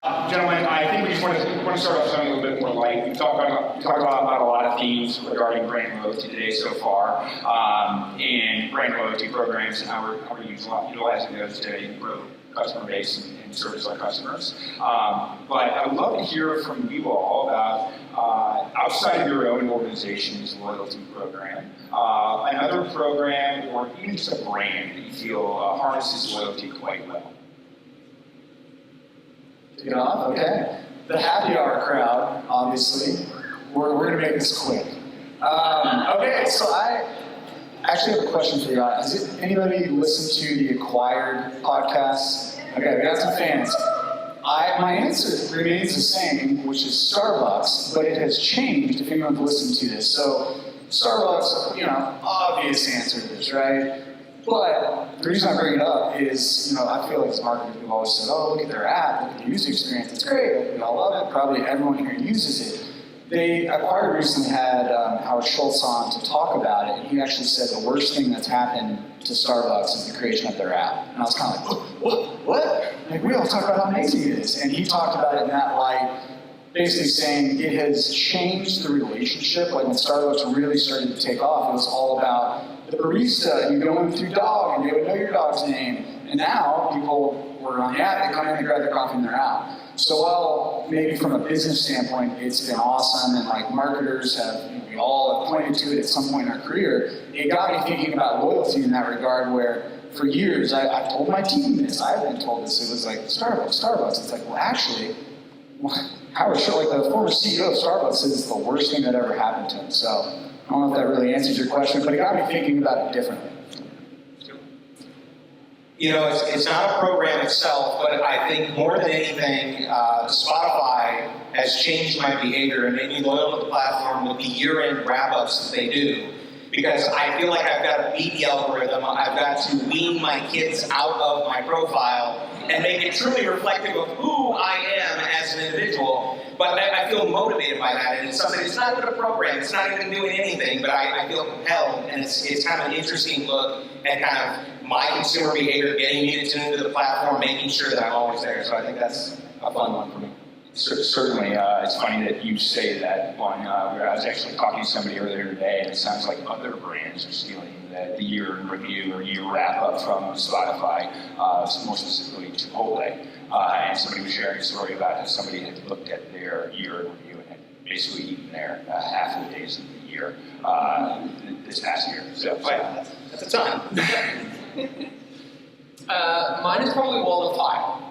Gentlemen, I think we just want to start off something a little bit more light. We've talked about a lot of themes regarding brand loyalty today so far, and brand loyalty programs and how we're utilizing those to grow customer base and service our customers. But I would love to hear from you all about outside of your own organization's loyalty program, another program or even just a brand that you feel harnesses loyalty quite well. Get off? Okay. The happy hour crowd, obviously. We're going to make this quick. Okay, so I actually have a question for you. Has anybody listened to the Acquired podcast? Okay, we got some fans. My answer remains the same, which is Starbucks, but it has changed if anyone's listened to this. So Starbucks, obvious answer to this, right? But the reason I bring it up is, I feel like as marketers, we've always said, oh, look at their app, look at the user experience, it's great, we all love it, probably everyone here uses it. Acquired recently had Howard Schultz on to talk about it, and he actually said the worst thing that's happened to Starbucks is the creation of their app. And I was kind of like, what? Like, we all talk about how amazing it is. And he talked about it in that light, basically saying it has changed the relationship. Like when Starbucks really started to take off, it was all about the barista, you go in with your dog, and they would know your dog's name. And now people were on the app, they come in, they grab their coffee, and they're out. So while maybe from a business standpoint, it's been awesome, and like marketers we all have pointed to it at some point in our career, it got me thinking about loyalty in that regard, where for years I've told my team this, I've been told this, it was like, Starbucks. It's like, well, actually, Howard Schultz, like the former CEO of Starbucks, says it's the worst thing that ever happened to him. So I don't know if that really answers your question, but it got me thinking about it differently. It's not a program itself, but I think more than anything, Spotify has changed my behavior and made me loyal to the platform with the year-end wrap-ups that they do. Because I feel like I've got to beat the algorithm, I've got to wean my kids out of my profile and make it truly reflective of who I am as an individual. But I feel motivated by that, and it's something, it's not even a program, it's not even doing anything, but I feel compelled, and it's kind of an interesting look at kind of my consumer behavior, getting me to tune into the platform, making sure that I'm always there. So I think that's a fun one for me. Certainly, it's funny that you say that one. I was actually talking to somebody earlier today, and it sounds like other brands are stealing the year in review or year wrap up from Spotify, more specifically Chipotle. And somebody was sharing a story about how somebody had looked at their year in review and had basically eaten their half of the days of the year this past year. So, that's a ton. Mine is probably Wall of Hyde.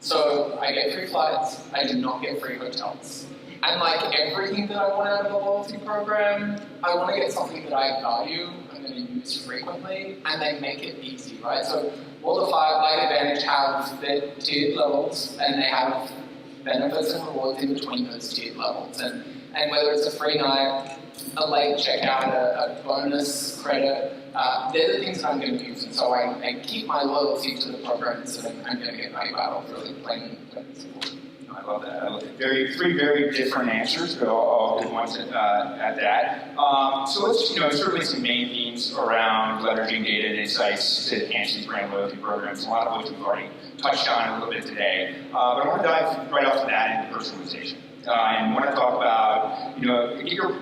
So I get free flights, I do not get free hotels. And like everything that I want out of a loyalty program, I want to get something that I value, I'm going to use frequently, and they make it easy, right? So Wall of Hyde, Light Advantage have their tiered levels, and they have benefits and rewards in between those tiered levels. And whether it's a free night, a late checkout, a bonus credit, they're the things that I'm going to use, and so I keep my loyalty to the programs that I'm going to get value out of, really plain and simple. I love that. Three very different answers, but all good ones at that. So let's, certainly some main themes around leveraging data and insights to enhance these brand loyalty programs, a lot of which we've already touched on a little bit today. But I want to dive right off the bat into personalization. And want to talk about, get your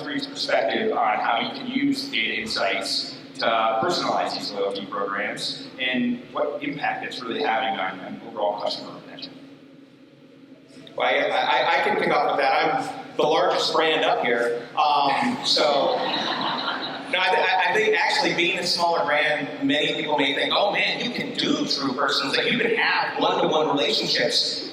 three perspective on how you can use data insights to personalize these loyalty programs and what impact it's really having on overall customer retention. Well, I can pick up with that. I'm the largest brand up here. I think actually being a smaller brand, many people may think, oh man, you can do true personalization. You can have one-to-one relationships.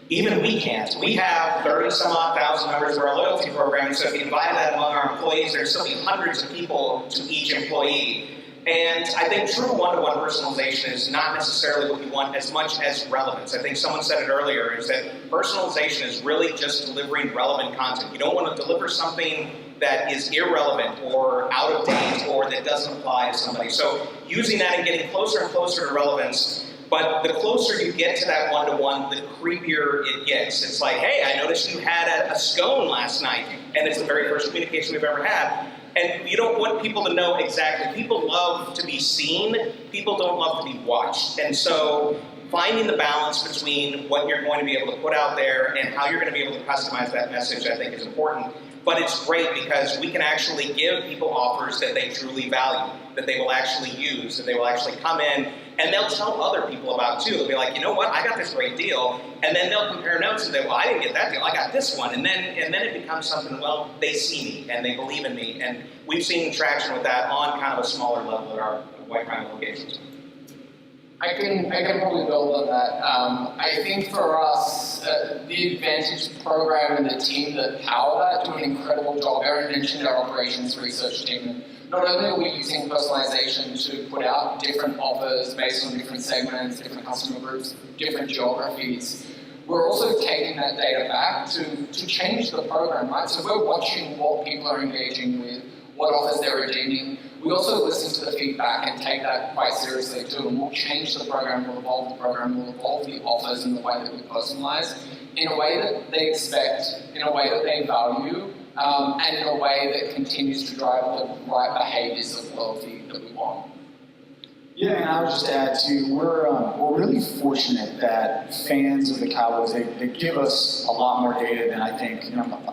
Even we can't. We have 30-some-odd thousand members of our loyalty program, so if you divide that among our employees, there's still be hundreds of people to each employee. And I think true one-to-one personalization is not necessarily what we want as much as relevance. I think someone said it earlier, is that personalization is really just delivering relevant content. You don't want to deliver something that is irrelevant or out of date or that doesn't apply to somebody. So using that and getting closer and closer to relevance. But the closer you get to that one-to-one, the creepier it gets. It's like, hey, I noticed you had a scone last night, and it's the very first communication we've ever had. And you don't want people to know exactly. People love to be seen. People don't love to be watched. And so finding the balance between what you're going to be able to put out there and how you're going to be able to customize that message, I think is important. But it's great because we can actually give people offers that they truly value, that they will actually use, that they will actually come in, and they'll tell other people about too. They'll be like, you know what, I got this great deal, and then they'll compare notes and say, well, I didn't get that deal, I got this one, and then it becomes something, well, they see me and they believe in me, and we've seen traction with that on kind of a smaller level at our White Rhino locations. I can probably build on that. I think for us, the Advantage program and the team that power that do an incredible job. Aaron mentioned our operations research team. Not only are we using personalization to put out different offers based on different segments, different customer groups, different geographies, we're also taking that data back to change the program, right? So we're watching what people are engaging with, what offers they're redeeming. We also listen to the feedback and take that quite seriously too, and we'll change the program, we'll evolve the program, we'll evolve the offers in the way that we personalize, in a way that they expect, in a way that they value, and in a way that continues to drive the right behaviors of loyalty that we want. Yeah, and I would just add too, we're really fortunate that fans of the Cowboys, they give us a lot more data than I think,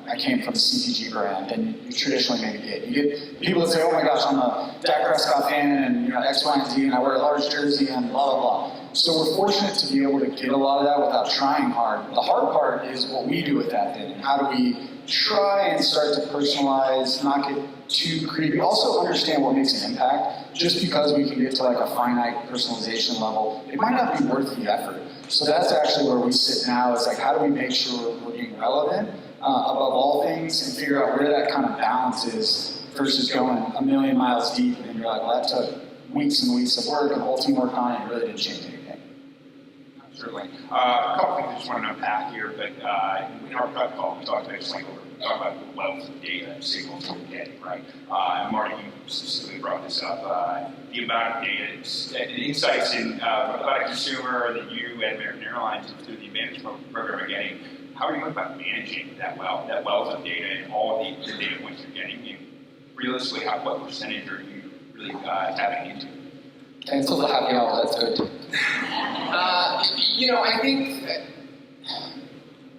I came from the CPG brand, and you traditionally maybe get. You get people that say, oh my gosh, I'm a Dak Prescott fan, and X, Y, and Z, and I wear a large jersey, and blah, blah, blah. So we're fortunate to be able to get a lot of that without trying hard. The hard part is what we do with that then, and how do we try and start to personalize, not get too creepy. Also understand what makes an impact. Just because we can get to like a finite personalization level, it might not be worth the effort. So that's actually where we sit now, is like, how do we make sure we're being relevant above all things, and figure out where that kind of balance is versus going a million miles deep and you're like, well, that took weeks and weeks of work and the whole team worked on it and it really didn't change anything. Certainly. A couple things I just want to unpack here, but in our prep call, we talked about the wealth of data and signals we're getting, right? And Marty, you specifically brought this up. The amount of data and insights about a consumer that you and American Airlines through the Advantage program are getting. How are you going about managing that wealth of data and all of the data points you're getting? And realistically, what percentage are you really tapping into? Cancel the happy hour, that's good. I think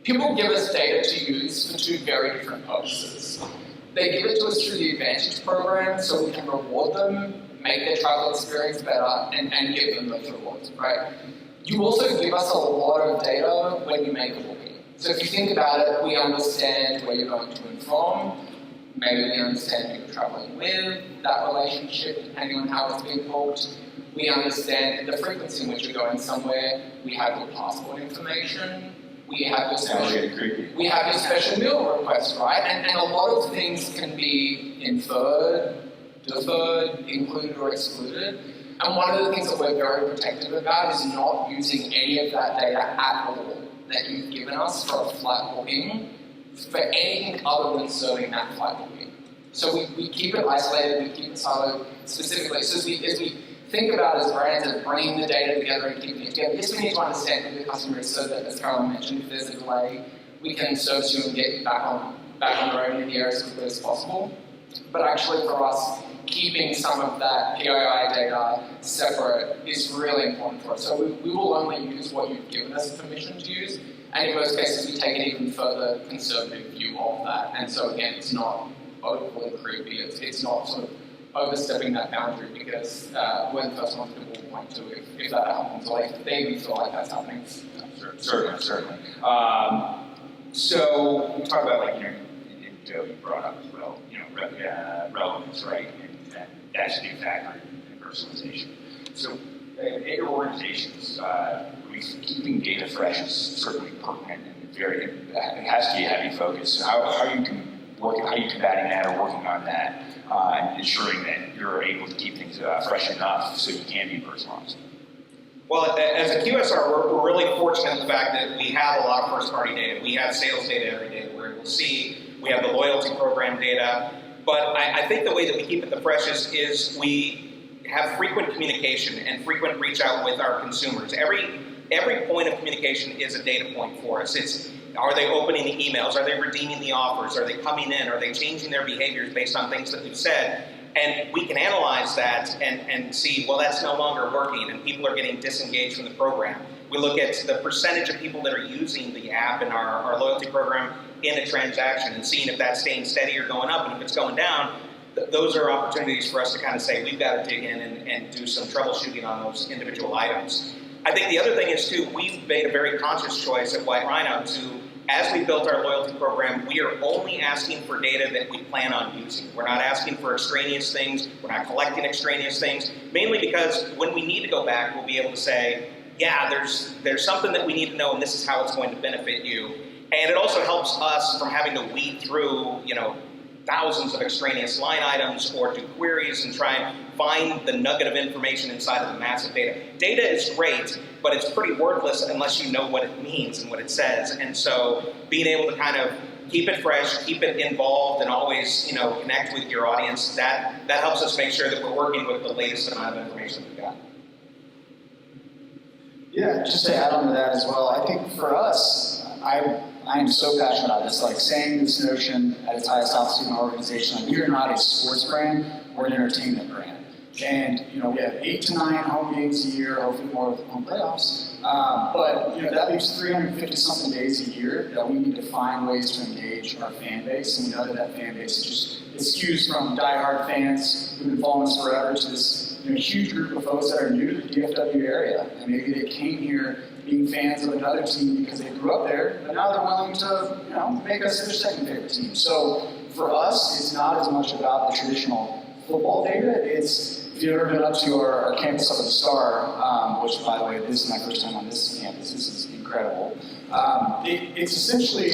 people give us data to use for two very different purposes. They give it to us through the Advantage program so we can reward them, make their travel experience better, and give them those rewards, right? You also give us a lot of data when you make a booking. So if you think about it, we understand where you're going to and from. Maybe we understand who you're traveling with, that relationship, depending on how it's being booked. We understand the frequency in which you're going somewhere. We have your passport information. We have your special meal request, right? And a lot of things can be inferred, deferred, included or excluded. And one of the things that we're very protective about is not using any of that data at all that you've given us for a flight booking for anything other than serving that flight booking. So we keep it isolated, we keep it siloed specifically. So as we think about as brands and bringing the data together and keeping it together, yes, we need to understand who the customer is so that, as Caroline mentioned, if there's a delay, we can service you and get you back on the road in the air as quickly as possible. But actually for us, keeping some of that PII data separate is really important for us. So we will only use what you've given us permission to use, and in most cases we take an even further conservative view of that. And so again, it's not overly creepy, it's not sort of overstepping that boundary, because we're the first ones people will point to if that happens, or if they even feel like that's happening. Certainly. So we talk about, Joe, you brought up as well, relevance, right? And that's a big factor in personalization. So at your organizations, keeping data fresh is certainly pertinent and it has to be a heavy focus. So how are you combating that or working on that and ensuring that you're able to keep things fresh enough so you can be personalized? Well, as a QSR, we're really fortunate in the fact that we have a lot of first-party data. We have sales data every day that we're able to see. We have the loyalty program data. But I think the way that we keep it the freshest is we have frequent communication and frequent reach out with our consumers. Every point of communication is a data point for us. Are they opening the emails? Are they redeeming the offers? Are they coming in? Are they changing their behaviors based on things that we've said? And we can analyze that and see, well, that's no longer working and people are getting disengaged from the program. We look at the percentage of people that are using the app in our loyalty program in a transaction and seeing if that's staying steady or going up. And if it's going down, those are opportunities for us to kind of say, we've got to dig in and do some troubleshooting on those individual items. I think the other thing is, too, we've made a very conscious choice at White Rhino to, as we built our loyalty program, we are only asking for data that we plan on using. We're not asking for extraneous things. We're not collecting extraneous things, mainly because when we need to go back, we'll be able to say, yeah, there's something that we need to know, and this is how it's going to benefit you. And it also helps us from having to weed through, thousands of extraneous line items or do queries and try and find the nugget of information inside of the massive data. Data is great, but it's pretty worthless unless you know what it means and what it says. And so being able to kind of keep it fresh, keep it involved, and always, connect with your audience, that helps us make sure that we're working with the latest amount of information we've got. Yeah, just to add on to that as well, I think for us, I am so passionate about this, like saying this notion at its highest altitude in our organization, like we are not a sports brand, we're an entertainment brand. And, we have 8 to 9 home games a year, hopefully more with home playoffs. But, that leaves 350 something days a year that we need to find ways to engage our fan base. And we know that fan base is it skews from diehard fans who've been following us forever to this huge group of folks that are new to the DFW area. And maybe they came here being fans of another team because they grew up there, but now they're willing to, make us their second favorite team. So for us, it's not as much about the traditional football data. It's, if you've ever been up to our campus up at the Star, which, by the way, this is my first time on this campus. This is incredible. It's essentially,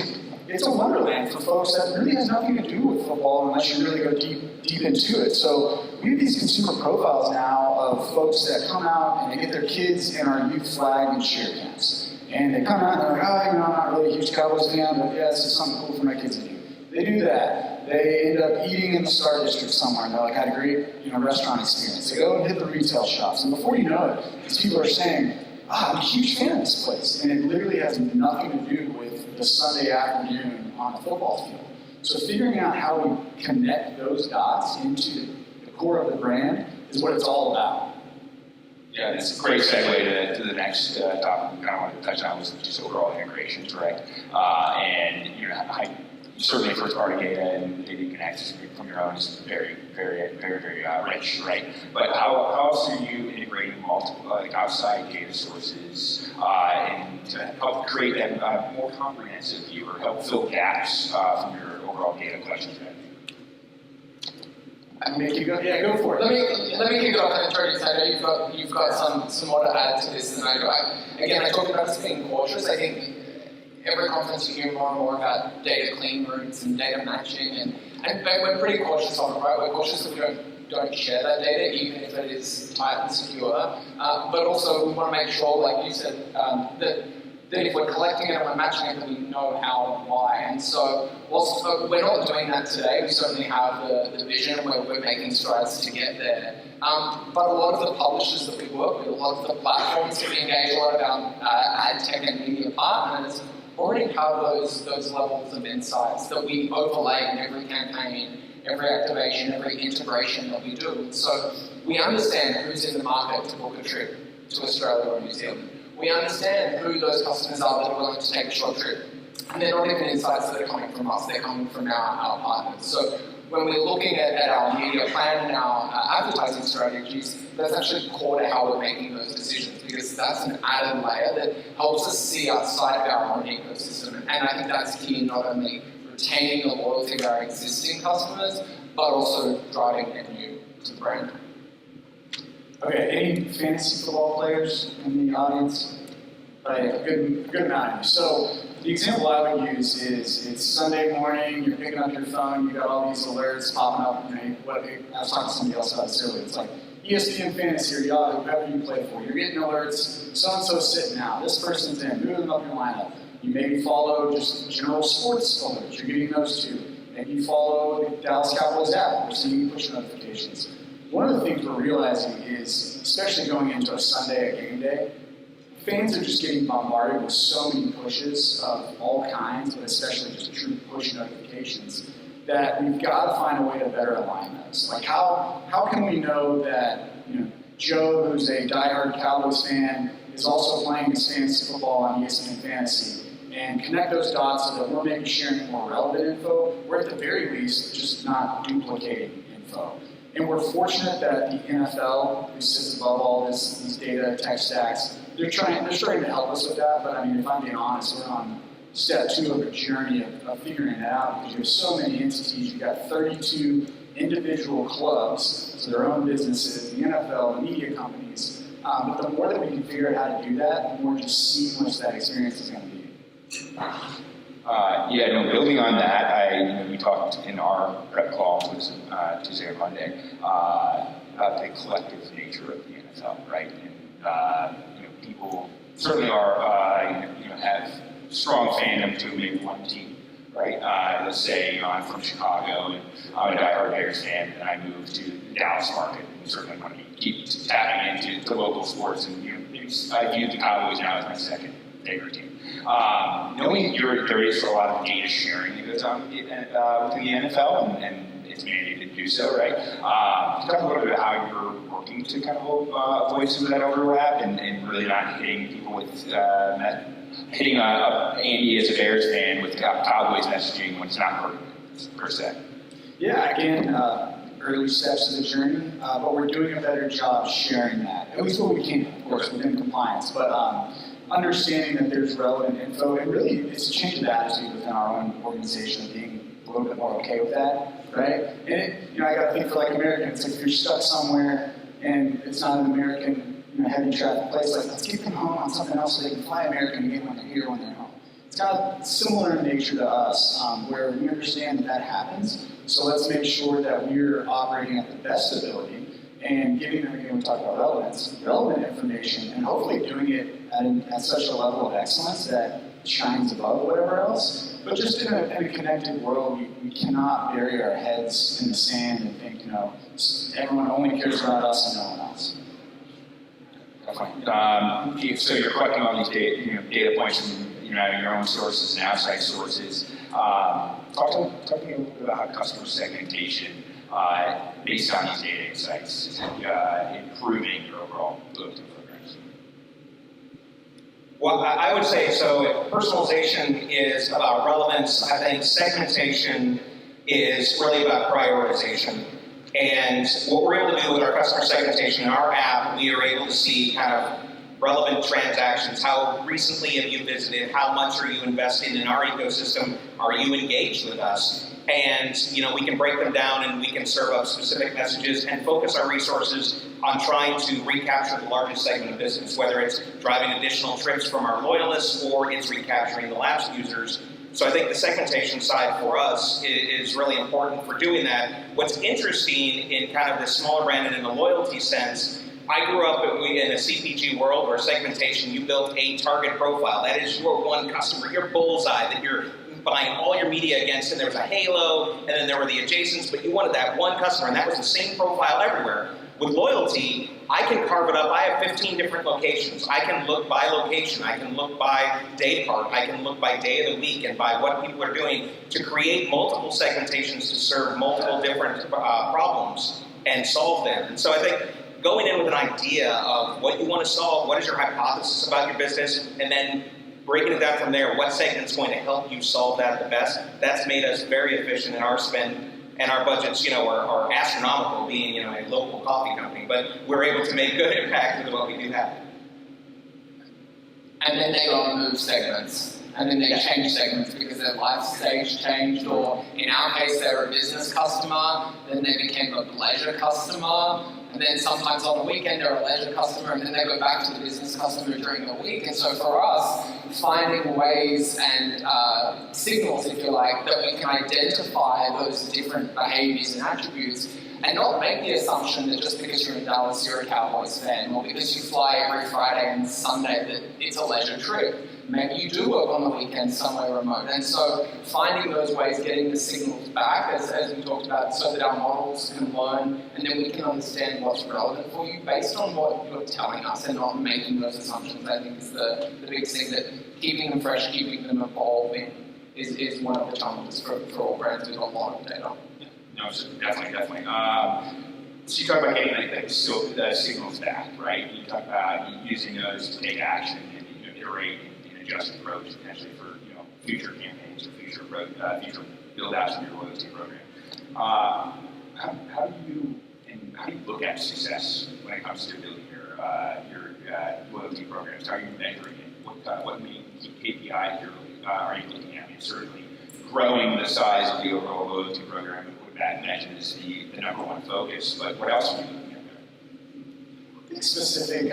it's a wonderland for folks that really has nothing to do with football unless you really go deep into it. So we have these consumer profiles now of folks that come out and they get their kids in our youth flag and cheer camps. And they come out and they're like, I'm not really a huge Cowboys fan, but yeah, this is something cool for my kids to do. They do that. They end up eating in the Star District somewhere, and they're like, I had a great restaurant experience. They go and hit the retail shops, and before you know it, these people are saying, I'm a huge fan of this place. And it literally has nothing to do with the Sunday afternoon on a football field. So figuring out how we connect those dots into the core of the brand is what it's all about. Yeah, it's a great segue to the next topic we kind of wanted to touch on, was just overall integrations, right? And certainly first-party data and data you can access from your own is very, very, very, very rich, right? But how else are you integrating multiple outside data sources and to help create that more comprehensive view or help fill gaps from your overall data collection strategy? Yeah, go for it. Let me kick it off and try to say you've got some more to add to this than I do. I talked about this being cautious. I think every conference you hear more and more about data clean rooms and data matching, and we're pretty cautious on it, right? We're cautious that we don't share that data, even if it is tight and secure. But also we want to make sure, like you said, that if we're collecting it and we're matching it, that we know how and why. And so whilst we're not doing that today, we certainly have the vision where we're making strides to get there. But a lot of the publishers that we work with, a lot of the platforms that we engage, a lot of our ad tech and media partners already have those levels of insights that we overlay in every campaign, every activation, every integration that we do. So we understand who's in the market to book a trip to Australia or New Zealand. We understand who those customers are that are willing to take a short trip. And they're not even insights that are coming from us, they're coming from our partners. So when we're looking at our media plan and our advertising strategies, that's actually core to how we're making those decisions, because that's an added layer that helps us see outside of our own ecosystem. And I think that's key, not only retaining the loyalty of our existing customers, but also driving net new to the brand. Okay, any fantasy football players in the audience? Right, a good amount of you. So the example I would use is it's Sunday morning, you're picking up your phone, you got all these alerts popping up. I was talking to somebody else about this earlier. It's like ESPN Fantasy or Yahoo, whoever you play for. You're getting alerts, so-and-so's sitting out, this person's in, moving up your lineup. You maybe follow just general sports alerts, you're getting those too. Maybe you follow the Dallas Cowboys app, we're seeing push notifications. One of the things we're realizing is, especially going into a Sunday at game day, fans are just getting bombarded with so many pushes of all kinds, but especially just true push notifications, that we've got to find a way to better align those. Like how can we know that Joe, who's a diehard Cowboys fan, is also playing his fantasy football on ESPN Fantasy, and connect those dots so that we're maybe sharing more relevant info, or at the very least, just not duplicating info. And we're fortunate that the NFL, who sits above all these data tech stacks, they're trying to help us with that, but I mean, if I'm being honest, we're on step 2 of a journey of figuring it out, because you have so many entities. You've got 32 individual clubs, so their own businesses, the NFL, the media companies. But the more that we can figure out how to do that, the more just seamless that experience is going to be. Building on that, we talked in our prep call, it was Tuesday or Monday, about the collective nature of the NFL, right? And people certainly have strong fandom to maybe one team, right? Let's say I'm from Chicago and I'm a diehard Bears fan, and I moved to the Dallas market, and certainly want to keep tapping into local sports, and maybe I view the Cowboys now as my second favorite team. Knowing there is a lot of data sharing that goes on within the NFL, and it's mandated to do so, right? Talk a little bit about how you're working to kind of avoid some of that overlap and really not hitting people with hitting Andy as a Bears fan with Cowboys messaging when it's not per se. Yeah, again, early steps of the journey, but we're doing a better job sharing that. At least what we can, of course, within compliance. But understanding that there's relevant info, and really it's a change of attitude within our own organization, being a little bit more okay with that, right? And I got to think for like Americans, like if you're stuck somewhere and it's not an American heavy traffic place, like let's get them home on something else so they can fly American again when they're here, when they're home. It's kind of similar in nature to us, where we understand that happens. So let's make sure that we're operating at the best ability and giving them, again, we talked about relevant information, and hopefully doing it at such a level of excellence that shines above whatever else. But just in a connected world, we cannot bury our heads in the sand and think, everyone only cares about us and no one else. Definitely. So you're collecting all these data points from your own sources and outside sources. Talk to me a little bit about how customer segmentation, based on these data insights, is improving your overall loyalty programs. Well, I would say so. Personalization is about relevance. I think segmentation is really about prioritization. And what we're able to do with our customer segmentation in our app, we are able to see kind of relevant transactions. How recently have you visited? How much are you investing in our ecosystem? Are you engaged with us? And we can break them down and we can serve up specific messages and focus our resources on trying to recapture the largest segment of business, whether it's driving additional trips from our loyalists or it's recapturing the lapsed users. So I think the segmentation side for us is really important for doing that. What's interesting in kind of the smaller brand and in the loyalty sense, I grew up in a CPG world where segmentation, you built a target profile. That is your one customer, your bullseye that you're buying all your media against, and there was a halo, and then there were the adjacents, but you wanted that one customer, and that was the same profile everywhere. With loyalty, I can carve it up. I have 15 different locations. I can look by location. I can look by day part. I can look by day of the week and by what people are doing to create multiple segmentations to serve multiple different problems and solve them. And so I think going in with an idea of what you want to solve, what is your hypothesis about your business, and then breaking it down from there, what segment's going to help you solve that the best, that's made us very efficient in our spend. And our budgets, are astronomical, being, a local coffee company, but we're able to make good impact with what we do have. And then they go and move segments, and then they change segments because their life stage changed, or in our case, they're a business customer, then they became a pleasure customer, and then sometimes on the weekend they're a leisure customer, and then they go back to the business customer during the week. And so for us, finding ways and signals, if you like, that we can identify those different behaviors and attributes, and not make the assumption that just because you're in Dallas, you're a Cowboys fan, or because you fly every Friday and Sunday that it's a leisure trip. Maybe you do work on the weekend somewhere remote. And so finding those ways, getting the signals back, as we talked about, so that our models can learn, and then we can understand what's relevant for you based on what you're telling us and not making those assumptions, I think is the biggest thing, that keeping them fresh, keeping them evolving is one of the challenges for all brands with a lot of data. No, so definitely. So you talk about getting the signals back, right? You talk about using those to take action and iterate and adjust approach potentially for future campaigns or future build outs of your loyalty program. How do you look at success when it comes to building your loyalty programs? How are you measuring it? What main KPIs are you looking at? I mean, certainly growing the size of the overall loyalty program, that mentioned is the number one focus, but what else are you looking at there? Specific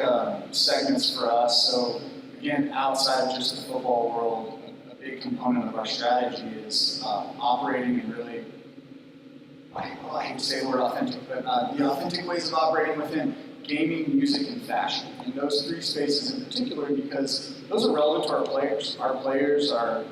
segments for us. So again, outside of just the football world, a big component of our strategy is operating in really, I hate to say the word authentic, but the authentic ways of operating within gaming, music, and fashion. And those three spaces in particular, because those are relevant to our players. Our players are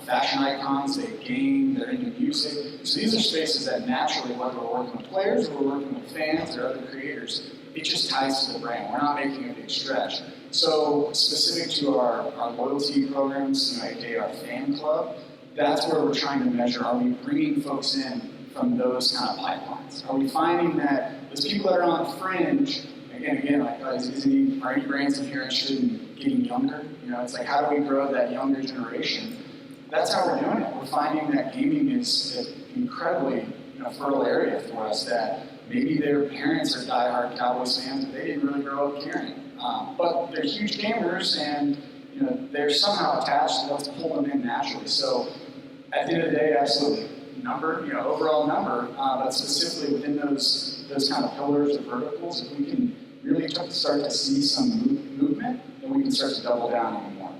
fashion icons, they game, they're into music. So these are spaces that naturally, whether we're working with players or we're working with fans or other creators, it just ties to the brand. We're not making a big stretch. So specific to our loyalty programs, aka our fan club, that's where we're trying to measure, are we bringing folks in from those kind of pipelines? Are we finding that those people that are on fringe, again, like, are any brands in here interested in getting younger? It's like, how do we grow that younger generation? That's how we're doing it. We're finding that gaming is an incredibly fertile area for us, that maybe their parents are diehard Cowboys fans, but they didn't really grow up caring. But they're huge gamers, and they're somehow attached, so let's pull them in naturally. So at the end of the day, absolutely, number, overall number, but specifically within those kind of pillars or verticals, if we can really start to see some movement, then we can start to double down even more.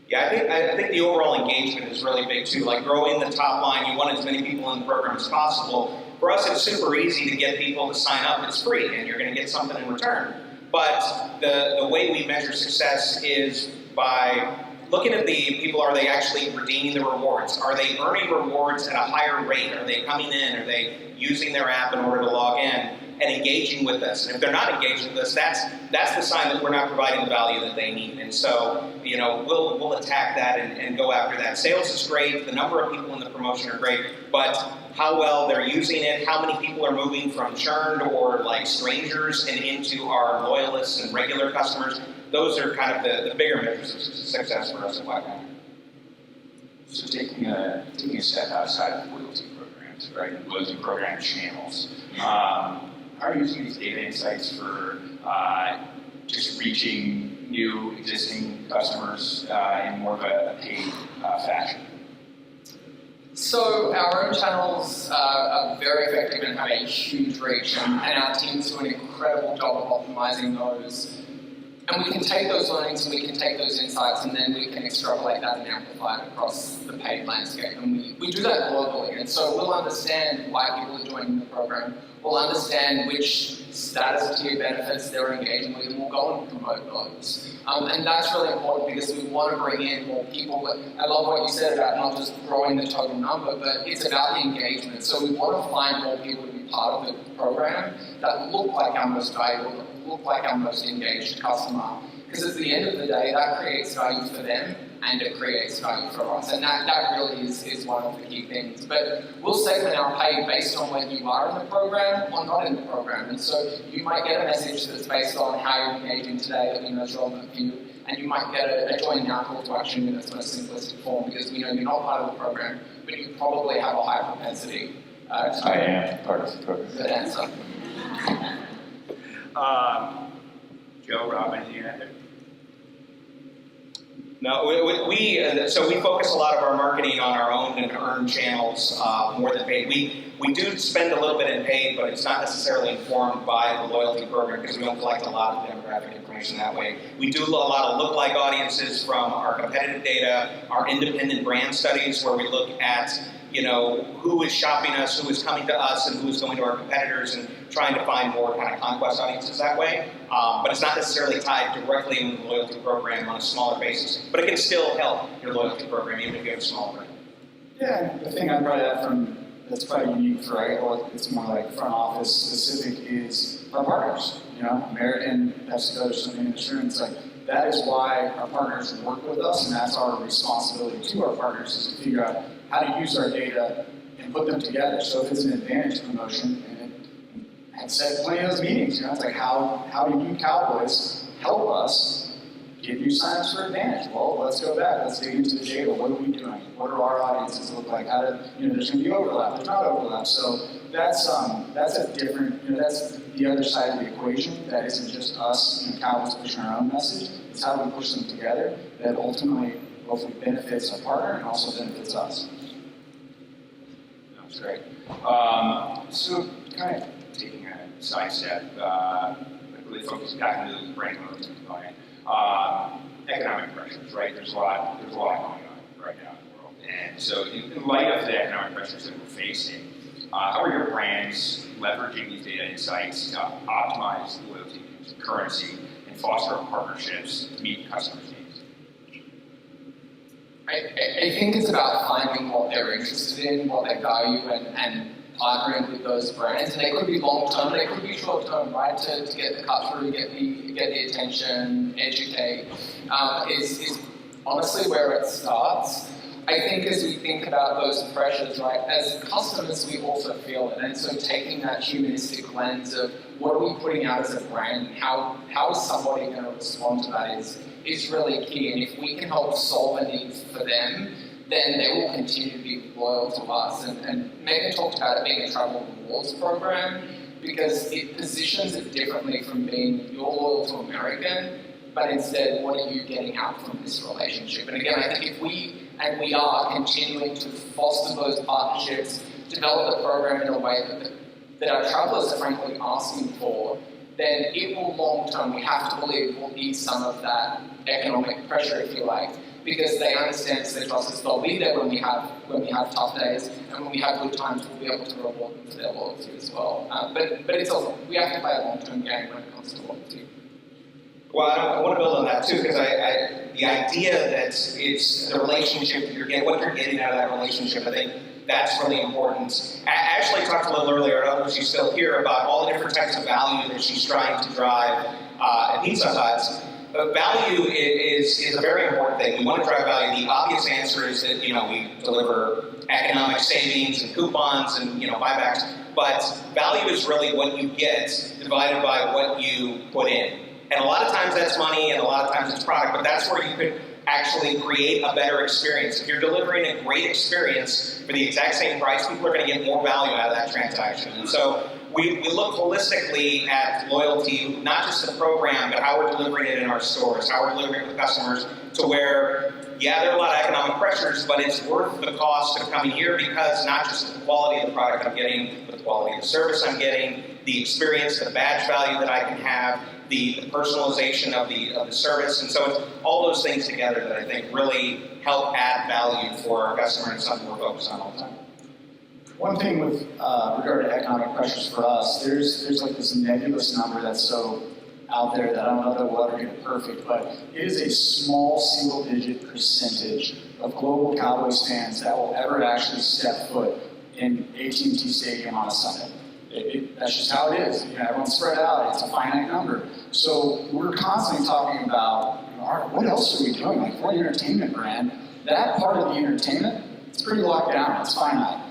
Yeah, I think the overall engagement is really big too. Like growing the top line, you want as many people in the program as possible. For us, it's super easy to get people to sign up. It's free, and you're going to get something in return. But the way we measure success is by looking at the people. Are they actually redeeming the rewards? Are they earning rewards at a higher rate? Are they coming in? Are they using their app in order to log in and engaging with us? And if they're not engaging with us, that's the sign that we're not providing the value that they need. And so, we'll attack that and go after that. Sales is great. The number of people in the promotion are great, but how well they're using it, how many people are moving from churned or like strangers and into our loyalists and regular customers, those are kind of the bigger measures of success for us at Black Diamond. So taking a step outside of loyalty programs, right, and loyalty program channels, how are you using these data insights for just reaching new, existing customers in more of a paid fashion? So our own channels are very effective and have a huge reach, and our teams do an incredible job of optimizing those. And we can take those learnings and we can take those insights, and then we can extrapolate that and amplify it across the paid landscape. And we do that globally. And so we'll understand why people are joining the program. We'll understand which status tier benefits they're engaging with, and we'll go and promote those. And that's really important because we want to bring in more people. But I love what you said about not just growing the total number, but it's about the engagement. So we want to find more people to be part of the program that look like our most valuable, look like our most engaged customer. Because at the end of the day, that creates value for them and it creates value for us. And that really is one of the key things. But we'll segment our pay based on whether you are in the program or not in the program. And so you might get a message that's based on how you're engaging today that we know is relevant for you. And you might get a join now call to action in its most simplistic form because we know you're not part of the program, but you probably have a high propensity I am part of the program. Good answer. Joe, Robin, yeah. No, so we focus a lot of our marketing on our own and earned channels more than paid. We do spend a little bit in paid, but it's not necessarily informed by the loyalty program because we don't collect a lot of demographic information that way. We do a lot of look-like audiences from our competitive data, our independent brand studies where we look at who is shopping us, who is coming to us, and who is going to our competitors, and trying to find more kind of conquest audiences that way. But it's not necessarily tied directly into the loyalty program on a smaller basis. But it can still help your loyalty program, even if you have a small brand. Yeah, the thing I brought up that's probably unique for or it's more like front office specific is our partners. American, PepsiCo, something insurance, that is why our partners work with us, and that's our responsibility to our partners is to figure out how to use our data and put them together. So if it's an advantage promotion, and had said plenty of those meetings, it's like, how do you Cowboys help us get new signups for Advantage? Well, let's go back, let's dig into the data. What are we doing? What do our audiences look like? How do, there's gonna be overlap, there's not overlap. So that's a different, that's the other side of the equation. That isn't just us, Cowboys pushing our own message. It's how we push them together that ultimately hopefully benefits our partner and also benefits us. That's great. So kind of taking a sidestep, really focus back into the brand loyalty component. Economic pressures, right? There's a lot going on right now in the world. And so in light of the economic pressures that we're facing, how are your brands leveraging these data insights to optimize loyalty currency and foster partnerships to meet customers' needs? I think it's about finding what they're interested in, what they value, and partnering with those brands. And they could be long-term, they could be short-term, right? To get the cut through, get the attention, educate, is honestly where it starts. I think as we think about those pressures, right, as customers, we also feel it. And so taking that humanistic lens of what are we putting out as a brand, and how is somebody going to respond to that is really key. And if we can help solve a need for them, then they will continue to be loyal to us. And Megan talked about it being a travel rewards program because it positions it differently from being you're loyal to American, but instead, what are you getting out from this relationship? And again, I think if we are continuing to foster those partnerships, develop the program in a way that our travelers are frankly asking for, then it will long-term, we have to believe, will ease some of that economic pressure, if you like, because they understand, they trust us, they'll be there when we have tough days, and when we have good times, we'll be able to reward them for their loyalty as well. But it's also, we have to play a long-term game when it comes to loyalty. Well, I want to build on that too, because the idea that it's the relationship you're getting, what you're getting out of that relationship, I think that's really important. I actually talked a little earlier, I don't know if she's still here, about all the different types of value that she's trying to drive at Pizza Hut. But value is a very important thing. We want to drive value. The obvious answer is that we deliver economic savings and coupons and buybacks. But value is really what you get divided by what you put in. And a lot of times that's money, and a lot of times it's product. But that's where you could actually create a better experience. If you're delivering a great experience for the exact same price, people are going to get more value out of that transaction. And so we look holistically at loyalty, not just the program, but how we're delivering it in our stores, how we're delivering it to customers, to where, yeah, there are a lot of economic pressures, but it's worth the cost of coming here because not just the quality of the product I'm getting, but the quality of the service I'm getting, the experience, the badge value that I can have, the personalization of the service. And so it's all those things together that I think really help add value for our customer and something we're focused on all the time. One thing with regard to economic pressures for us, there's like this nebulous number that's so out there that I don't know that we'll ever get it perfect, but it is a small single-digit percentage of global Cowboys fans that will ever actually step foot in AT&T Stadium on a Sunday. That's just how it is. Everyone's spread out. It's a finite number. So we're constantly talking about, what else are we doing? Like, we're an entertainment brand. That part of the entertainment, it's pretty locked down. It's finite.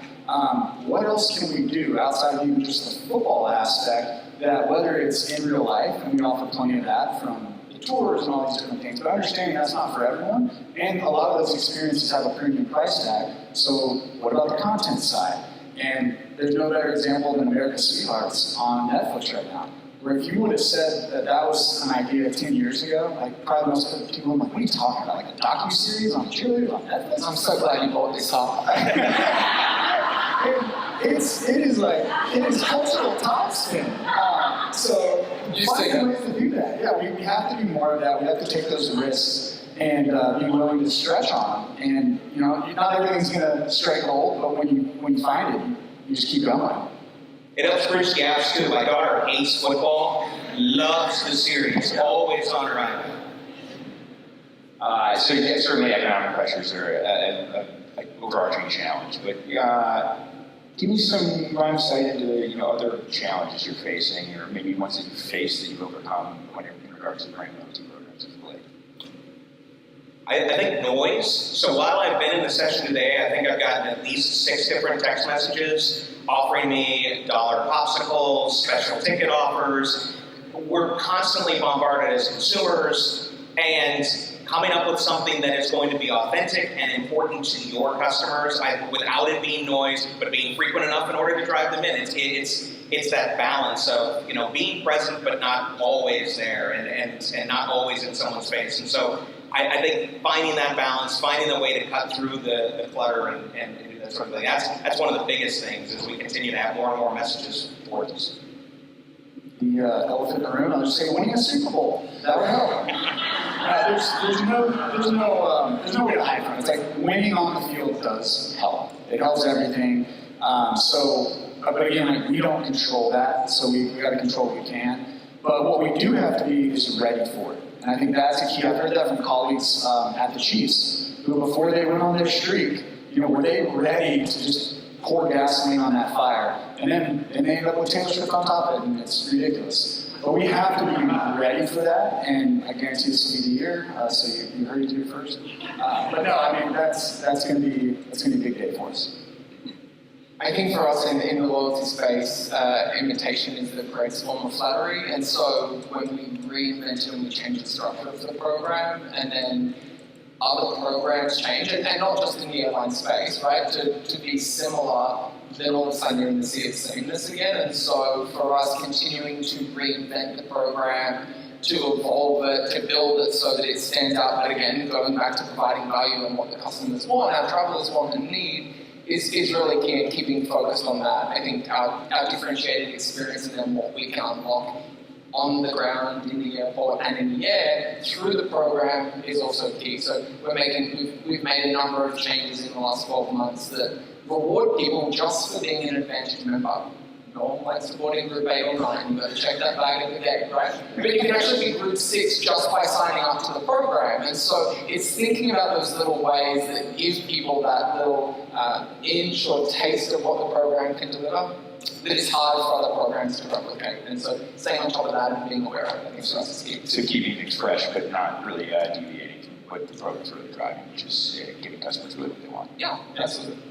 What else can we do outside of even just the football aspect that whether it's in real life, and we offer plenty of that from the tours and all these different things, but understanding that's not for everyone, and a lot of those experiences have a premium price tag, so what about the content side? And there's no better example than American Sweethearts on Netflix right now, where if you would have said that was an idea 10 years ago, like probably most people would be like, what are you talking about? Like a docuseries on cheerleaders on Netflix? I'm so glad you brought this up. It is cultural topspin. So find ways to do that. Yeah, we have to do more of that. We have to take those risks and be willing to stretch on them. And not everything's gonna strike gold, but when you find it, you just keep going. It helps bridge gaps too. My daughter hates football, loves the series, always on her iPad. So yeah, certainly economic pressures are an overarching challenge, but give me some line of sight into other challenges you're facing, or maybe ones that you've faced that you've overcome in regards to brand loyalty programs of late. I think noise. So while I've been in the session today, I think I've gotten at least 6 different text messages offering me dollar popsicles, special ticket offers. We're constantly bombarded as consumers, and coming up with something that is going to be authentic and important to your customers, without it being noise, but being frequent enough in order to drive them in. It's that balance of, you know, being present but not always there, and not always in someone's face. And so I think finding that balance, finding a way to cut through the clutter and do that sort of thing, that's one of the biggest things as we continue to have more and more messages towards us. The elephant in the room, I'll just say winning a Super Bowl. That would help. There's no way to hide from it. It's like winning on the field does help. It helps everything. But again, like, we don't control that, so we got to control what we can. But what we do have to be is ready for it. And I think that's the key. I've heard that from colleagues at the Chiefs, who before they went on their streak, you know, were they ready to just pour gasoline on that fire? And then they end up with Taylor Swift on top of it, and it's ridiculous. But we have to be ready for that, and I guarantee this will be the year. So you heard it here first. But no, I mean that's going to be a big day for us. I think for us in the loyalty space, imitation is the greatest form of flattery. And so when we reinvented and we changed the structure of the program, and then other programs change, and not just in the airline space, right? To be similar, then all of a sudden you're in the sea of sameness again. And so for us, continuing to reinvent the program, to evolve it, to build it so that it stands out, but again, going back to providing value and what the customers want, our travelers want and need, is really key in keeping focused on that. I think our differentiated experience and then what we can unlock on the ground, in the airport, and in the air through the program is also key. So we've made a number of changes in the last 12 months that reward people just for being an advantage member. No one likes supporting Group 8 or 9, you've got to check that bag at the gate, right? But you can actually be Group 6 just by signing up to the program. And so it's thinking about those little ways that give people that little inch or taste of what the program can deliver, that it's hard for other programs to replicate. And so staying on top of that and being aware of it, I think is key. So keeping things fresh, but not really deviating from what the program's really driving, which is giving customers really what they want. Yeah, absolutely.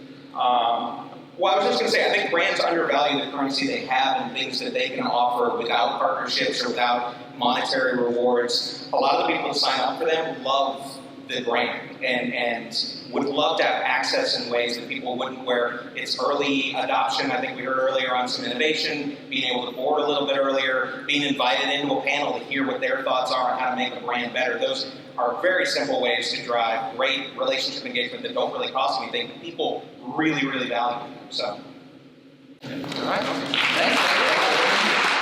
Well, I was just going to say, I think brands undervalue the currency they have and things that they can offer without partnerships or without monetary rewards. A lot of the people who sign up for them love the brand and would love to have access in ways that people wouldn't, where it's early adoption. I think we heard earlier on some innovation, being able to board a little bit earlier, being invited into a panel to hear what their thoughts are on how to make a brand better. Those are very simple ways to drive great relationship engagement that don't really cost anything. People really, really value them. So. All right. Thanks.